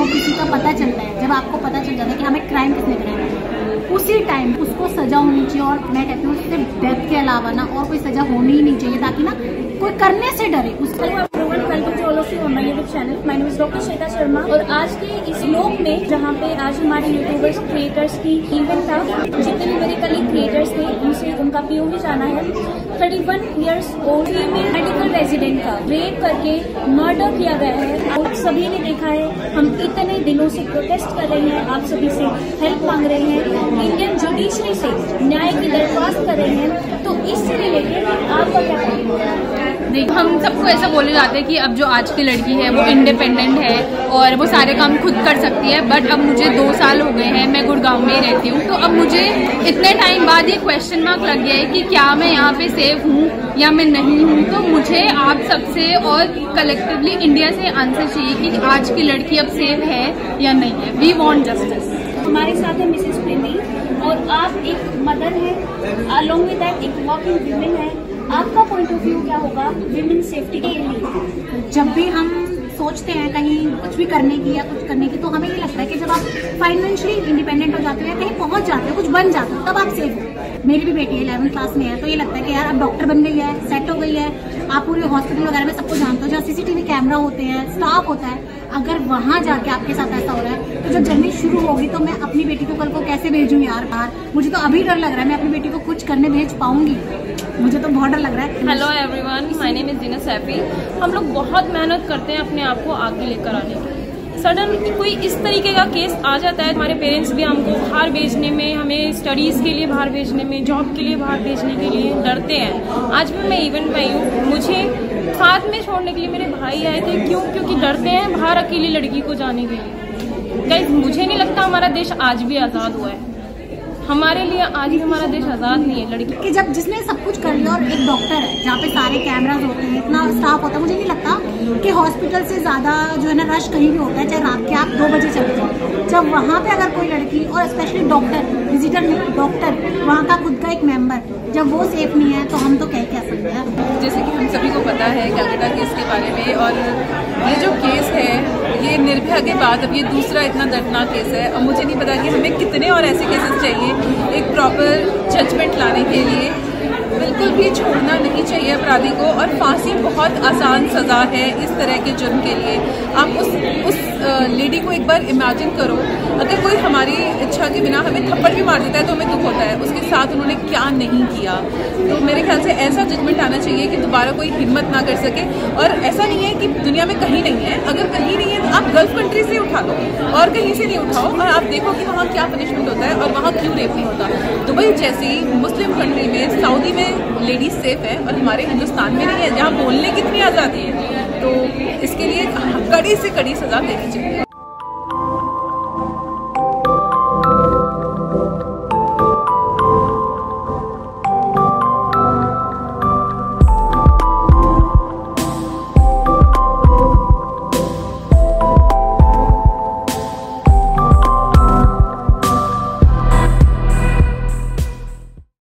आपको किसी का पता चलता है, जब आपको पता चल जाता है कि हमें क्राइम किसने कराया, उसी टाइम उसको सजा होनी चाहिए। और मैं कहती हूँ सिर्फ डेथ के अलावा ना और कोई सजा होनी ही नहीं चाहिए, ताकि ना कोई करने से डरे। My name is doctor Shweta Sharma और आज के इस लोग में जहाँ पे आज हमारे यूट्यूबर्स क्रिएटर्स की इवेंट था, जितने भी मेरे कलीग क्रिएटर्स थे उनसे उनका पीओवी जाना है। 31 years old female medical resident का रेप करके मर्डर किया गया है और सभी ने देखा है। हम इतने दिनों से प्रोटेस्ट कर रहे हैं, आप सभी से हेल्प मांग रहे हैं, इंडियन जुडिशरी से न्याय की दरख्वास्त कर रहे हैं। तो इससे रिलेटेड आपका क्या कहना है? देखो, हम सबको ऐसा बोले जाते हैं कि अब जो आज की लड़की है वो इंडिपेंडेंट है और वो सारे काम खुद कर सकती है, बट अब मुझे 2 साल हो गए हैं, मैं गुड़गांव में ही रहती हूँ, तो अब मुझे इतने टाइम बाद ये क्वेश्चन मार्क लग गया है कि क्या मैं यहाँ पे सेफ हूँ या मैं नहीं हूँ। तो मुझे आप सबसे और कलेक्टिवली इंडिया से आंसर चाहिए कि आज की लड़की अब सेफ है या नहीं है। We want justice. हमारे साथ है मिसेस प्रेमी और आप एक मदर है, अलोंग विद दैट एक वर्किंग वुमेन है। आपका पॉइंट ऑफ व्यू क्या होगा विमेन सेफ्टी के लिए? जब भी हम सोचते हैं कहीं कुछ भी करने की या कुछ करने की, तो हमें ये लगता है कि जब आप फाइनेंशियली इंडिपेंडेंट हो जाते हो या कहीं पहुंच जाते हो, कुछ बन जाते हो, तब आप सेफ हो। मेरी भी बेटी 11th क्लास में है, तो ये लगता है कि यार अब डॉक्टर बन गई है, सेट हो गई है, आप पूरे हॉस्पिटल वगैरह में सबको जानते हो, जहाँ CCTV कैमरा होते हैं, स्टाफ होता है। अगर वहाँ जाके आपके साथ ऐसा हो रहा है, तो जब जर्नी शुरू होगी तो मैं अपनी बेटी को कल को कैसे भेजूं यार बाहर? मुझे तो अभी डर लग रहा है, मैं अपनी बेटी को कुछ करने भेज पाऊंगी? मुझे तो बहुत डर लग रहा है। Hello everyone, my name is Jeena Saifi. हम लोग बहुत मेहनत करते हैं अपने आप को आगे लेकर आने की। सडन कोई इस तरीके का केस आ जाता है, हमारे पेरेंट्स भी हमको बाहर भेजने में, हमें स्टडीज़ के लिए बाहर भेजने में, जॉब के लिए बाहर भेजने के लिए डरते हैं। आज भी मैं इवेंट में आई हूँ, मुझे साथ में छोड़ने के लिए मेरे भाई आए थे। क्यों? क्योंकि डरते हैं बाहर अकेली लड़की को जाने के लिए। गाइस, मुझे नहीं लगता हमारा देश आज भी आज़ाद हुआ है। हमारे लिए आज भी हमारा देश आज़ाद नहीं है। लड़की कि जब जिसने सब कुछ कर लिया और एक डॉक्टर है जहाँ पे सारे कैमराज होते हैं, इतना स्टाफ होता है, मुझे नहीं लगता कि हॉस्पिटल से ज़्यादा जो है ना रश कहीं भी होता है, चाहे रात के आप 2 बजे चले जाओ। जब वहाँ पे अगर कोई लड़की और स्पेशली डॉक्टर, विजिटर नहीं डॉक्टर, वहाँ का खुद का एक मेंबर, जब वो सेफ नहीं है तो हम तो क्या सकते हैं। जैसे कि हम सभी को पता है कैलकाटा केस के बारे में, और ये जो केस है ये निर्भया के बाद अब ये दूसरा इतना दर्दनाक केस है। और मुझे नहीं पता कि हमें कितने और ऐसे केसेस चाहिए एक प्रॉपर जजमेंट लाने के लिए। बिल्कुल भी छोड़ना नहीं चाहिए अपराधी को, और फांसी बहुत आसान सज़ा है इस तरह के जुर्म के लिए। आप उस लेडी को एक बार इमेजिन करो, अगर कोई हमारी इच्छा के बिना हमें थप्पड़ भी मार देता है तो हमें दुख होता है, उसके साथ उन्होंने क्या नहीं किया। तो मेरे ख्याल से ऐसा जजमेंट आना चाहिए कि दोबारा कोई हिम्मत ना कर सके। और ऐसा नहीं है कि दुनिया में कहीं नहीं है, अगर कहीं नहीं है तो आप गल्फ कंट्री से उठा लो और कहीं से नहीं उठाओ, और आप देखो कि वहाँ क्या पनिशमेंट होता है और वहाँ क्यों रेप नहीं होता। दुबई जैसी मुस्लिम कंट्री में, सऊदी में लेडीज सेफ है और हमारे हिंदुस्तान में नहीं है, जहाँ बोलने की इतनी आज़ादी है। तो इसके लिए कड़ी से कड़ी सज़ा देनी चाहिए।